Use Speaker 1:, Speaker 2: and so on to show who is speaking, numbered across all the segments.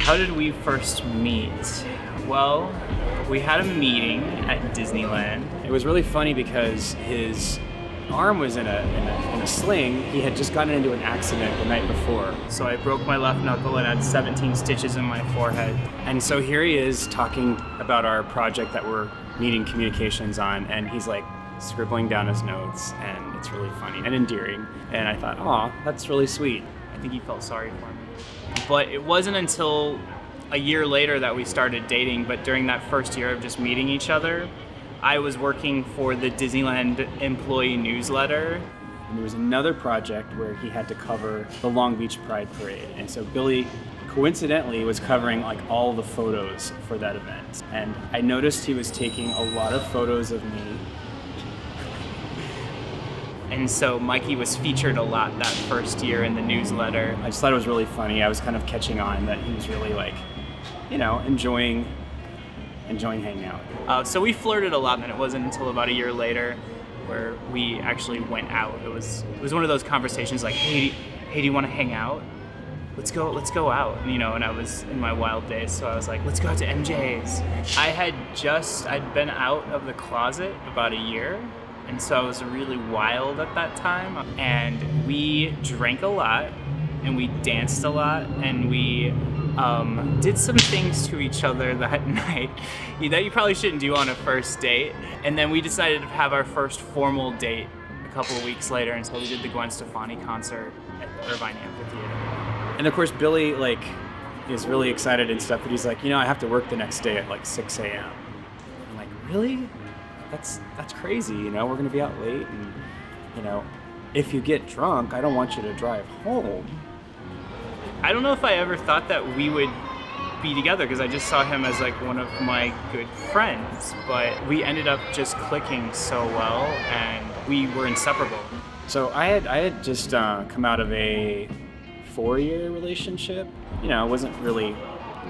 Speaker 1: How did we first meet? Well, we had a meeting at Disneyland.
Speaker 2: It was really funny because his arm was in a sling. He had just gotten into an accident the night before.
Speaker 1: So I broke my left knuckle and had 17 stitches in my forehead.
Speaker 2: And so here he is talking about our project that we're needing communications on, and he's like scribbling down his notes, and it's really funny and endearing. And I thought, aw, that's really sweet.
Speaker 1: I think he felt sorry for me. But it wasn't until a year later that we started dating, but during that first year of just meeting each other, I was working for the Disneyland employee newsletter.
Speaker 2: And there was another project where he had to cover the Long Beach Pride Parade. And so Billy, coincidentally, was covering like all the photos for that event. And I noticed he was taking a lot of photos of me.
Speaker 1: And so Mikey was featured a lot that first year in the newsletter.
Speaker 2: I just thought it was really funny. I was kind of catching on that he was really like, enjoying hanging out.
Speaker 1: So we flirted a lot, and it wasn't until about a year later where we actually went out. It was one of those conversations like, hey, do you want to hang out? Let's go out, and I was in my wild days, so I was like, let's go out to MJ's. I'd been out of the closet about a year, and so I was really wild at that time, and we drank a lot, and we danced a lot, and we did some things to each other that night that you probably shouldn't do on a first date. And then we decided to have our first formal date a couple of weeks later, and so we did the Gwen Stefani concert at the Irvine Amphitheater.
Speaker 2: And of course, Billy is really excited and stuff, but he's like, I have to work the next day at 6 a.m. I'm like, really? That's crazy, we're gonna be out late, and if you get drunk, I don't want you to drive home.
Speaker 1: I don't know if I ever thought that we would be together, because I just saw him as one of my good friends, but we ended up just clicking so well, and we were inseparable.
Speaker 2: So I had just come out of a 4-year relationship. I wasn't really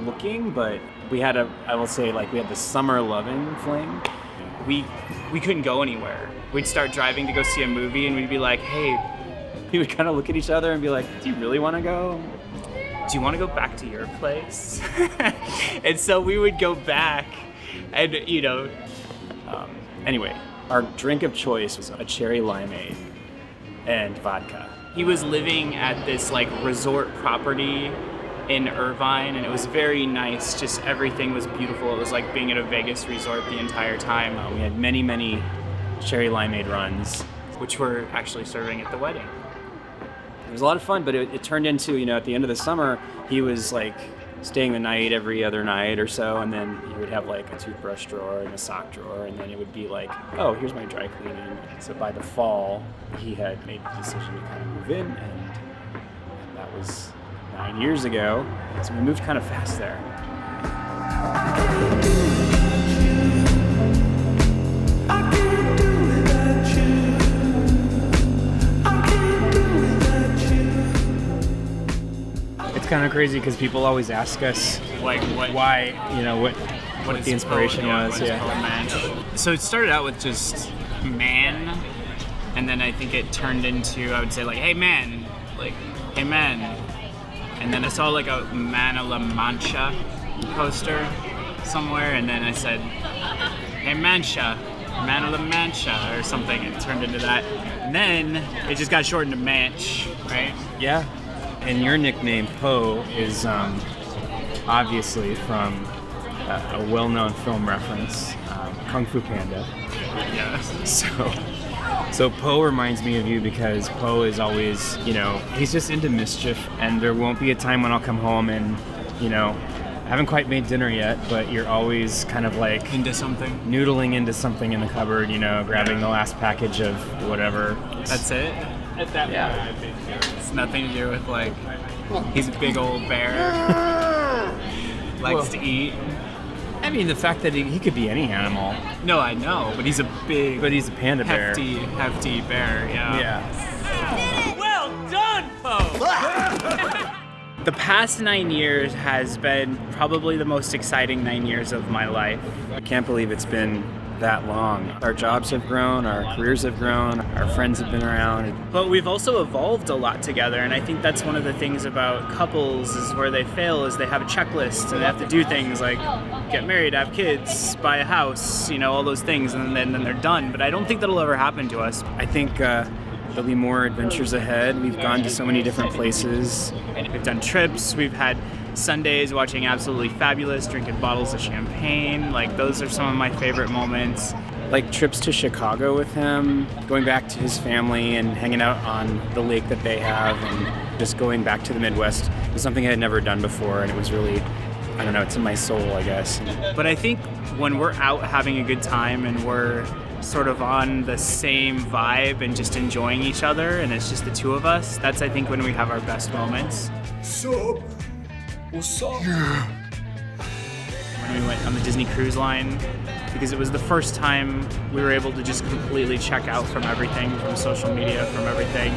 Speaker 2: looking, but we had we had the summer loving fling.
Speaker 1: We couldn't go anywhere. We'd start driving to go see a movie, and we'd be like, hey.
Speaker 2: We would kind of look at each other and be like, do you really want to go?
Speaker 1: Do you want to go back to your place? And so we would go back, and
Speaker 2: Anyway, our drink of choice was a cherry limeade and vodka.
Speaker 1: He was living at this resort property in Irvine, and it was very nice. Just everything was beautiful. It was like being at a Vegas resort the entire time.
Speaker 2: We had many cherry limeade runs,
Speaker 1: which we're actually serving at the wedding.
Speaker 2: It was a lot of fun, but it turned into, at the end of the summer, he was staying the night every other night or so, and then he would have a toothbrush drawer and a sock drawer, and then it would be oh, here's my dry cleaning. So by the fall, he had made the decision to kind of move in, and that was 9 years ago, so we moved kind of fast there. Kind of crazy because people always ask us
Speaker 1: what
Speaker 2: the inspiration was.
Speaker 1: So it started out with just man, and then I think it turned into, I would say hey man, hey man, and then I saw a Man of La Mancha poster somewhere, and then I said, hey Mancha, Man of La Mancha or something. It turned into that, and then it just got shortened to Manch, right?
Speaker 2: Yeah. And your nickname, Poe, is obviously from a well-known film reference, Kung Fu Panda.
Speaker 1: Yes.
Speaker 2: So Poe reminds me of you because Poe is always, he's just into mischief, and there won't be a time when I'll come home and, I haven't quite made dinner yet, but you're always kind of
Speaker 1: into something,
Speaker 2: noodling into something in the cupboard, grabbing the last package of whatever.
Speaker 1: That's it? At that point, it's nothing to do with he's a big old bear, likes to eat.
Speaker 2: I mean, the fact that he could be any animal.
Speaker 1: No, I know, but he's a
Speaker 2: panda bear.
Speaker 1: Hefty bear,
Speaker 2: Yeah.
Speaker 1: Well done, Poe! The past 9 years has been probably the most exciting 9 years of my life.
Speaker 2: I can't believe it's been that long. Our jobs have grown, our careers have grown, our friends have been around.
Speaker 1: But we've also evolved a lot together, and I think that's one of the things about couples is where they fail is they have a checklist and they have to do things like get married, have kids, buy a house, all those things, and then they're done. But I don't think that'll ever happen to us.
Speaker 2: I think there'll be more adventures ahead. We've gone to so many different places.
Speaker 1: We've done trips, we've had Sundays watching Absolutely Fabulous, drinking bottles of champagne. Like, those are some of my favorite moments.
Speaker 2: Like trips to Chicago with him, going back to his family and hanging out on the lake that they have, and just going back to the Midwest was something I had never done before, and it was really, I don't know, it's in my soul, I guess.
Speaker 1: But I think when we're out having a good time and we're sort of on the same vibe and just enjoying each other, and it's just the two of us, that's, I think, when we have our best moments.
Speaker 3: So, what's up?
Speaker 1: When we went on the Disney Cruise Line, because it was the first time we were able to just completely check out from everything, from social media, from everything,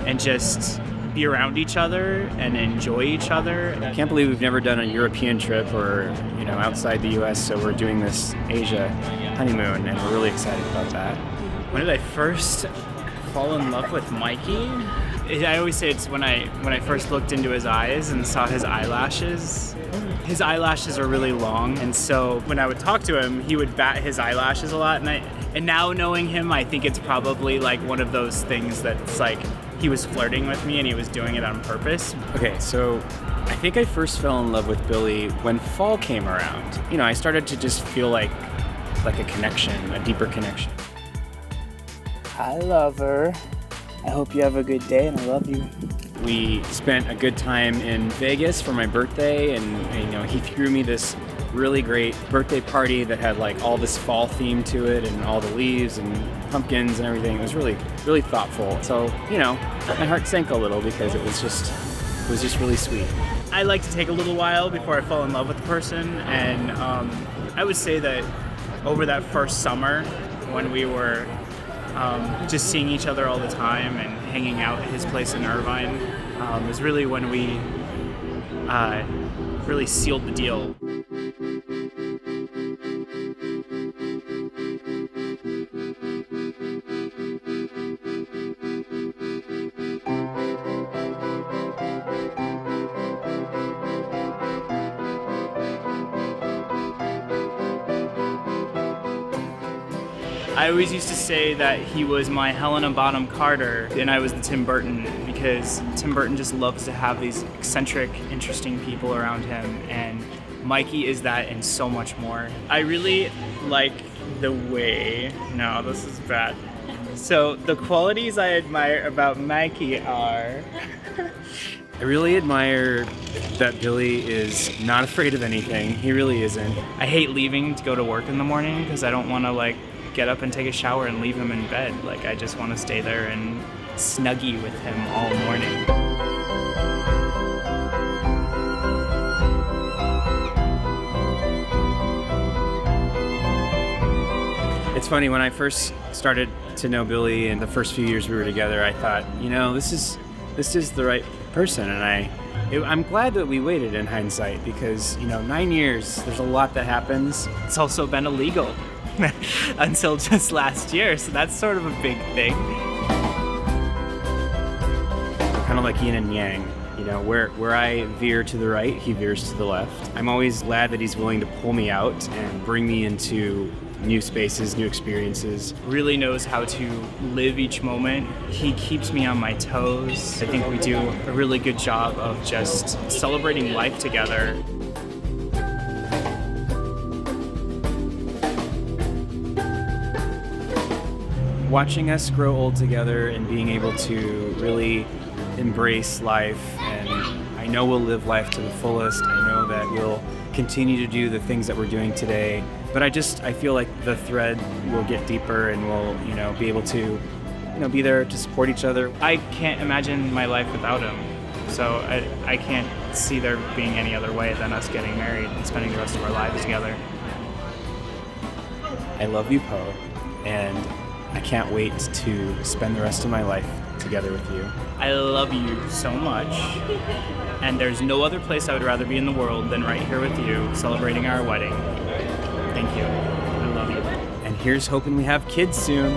Speaker 1: and just be around each other and enjoy each other.
Speaker 2: I can't believe we've never done a European trip or, outside the U.S., so we're doing this Asia honeymoon, and we're really excited about that.
Speaker 1: When did I first fall in love with Mikey? I always say it's when I first looked into his eyes and saw his eyelashes. His eyelashes are really long, and so when I would talk to him, he would bat his eyelashes a lot, and now knowing him, I think it's probably like one of those things that's like he was flirting with me and he was doing it on purpose.
Speaker 2: Okay, so I think I first fell in love with Billy when fall came around. I started to just feel like a connection, a deeper connection.
Speaker 4: Hi, lover. I hope you have a good day, and I love you.
Speaker 2: We spent a good time in Vegas for my birthday, and he threw me this really great birthday party that had like all this fall theme to it, and all the leaves and pumpkins and everything. It was really, really thoughtful. So, my heart sank a little because it was just really sweet.
Speaker 1: I like to take a little while before I fall in love with a person, and I would say that over that first summer when we were just seeing each other all the time and hanging out at his place in Irvine was really when we really sealed the deal. I always used to say that he was my Helena Bonham Carter and I was the Tim Burton, because Tim Burton just loves to have these eccentric, interesting people around him, and Mikey is that and so much more. I really like the way, no, this is bad. So the qualities I admire about Mikey are...
Speaker 2: I really admire that Billy is not afraid of anything. He really isn't.
Speaker 1: I hate leaving to go to work in the morning because I don't want to get up and take a shower and leave him in bed. I just want to stay there and snuggie with him all morning.
Speaker 2: It's funny, when I first started to know Billy in the first few years we were together, I thought, this is the right person, and I'm glad that we waited in hindsight, because 9 years, there's a lot that happens.
Speaker 1: It's also been illegal until just last year, so that's sort of a big thing.
Speaker 2: Kind of like yin and yang, where I veer to the right, he veers to the left. I'm always glad that he's willing to pull me out and bring me into new spaces, new experiences.
Speaker 1: Really knows how to live each moment. He keeps me on my toes. I think we do a really good job of just celebrating life together.
Speaker 2: Watching us grow old together and being able to really embrace life, and I know we'll live life to the fullest. I know that we'll continue to do the things that we're doing today, but I feel like the thread will get deeper, and we'll be able to be there to support each other.
Speaker 1: I can't imagine my life without him, so I can't see there being any other way than us getting married and spending the rest of our lives together.
Speaker 2: I love you, Poe, and I can't wait to spend the rest of my life together with you.
Speaker 1: I love you so much, and there's no other place I would rather be in the world than right here with you, celebrating our wedding. Thank you. I love you.
Speaker 2: And here's hoping we have kids soon.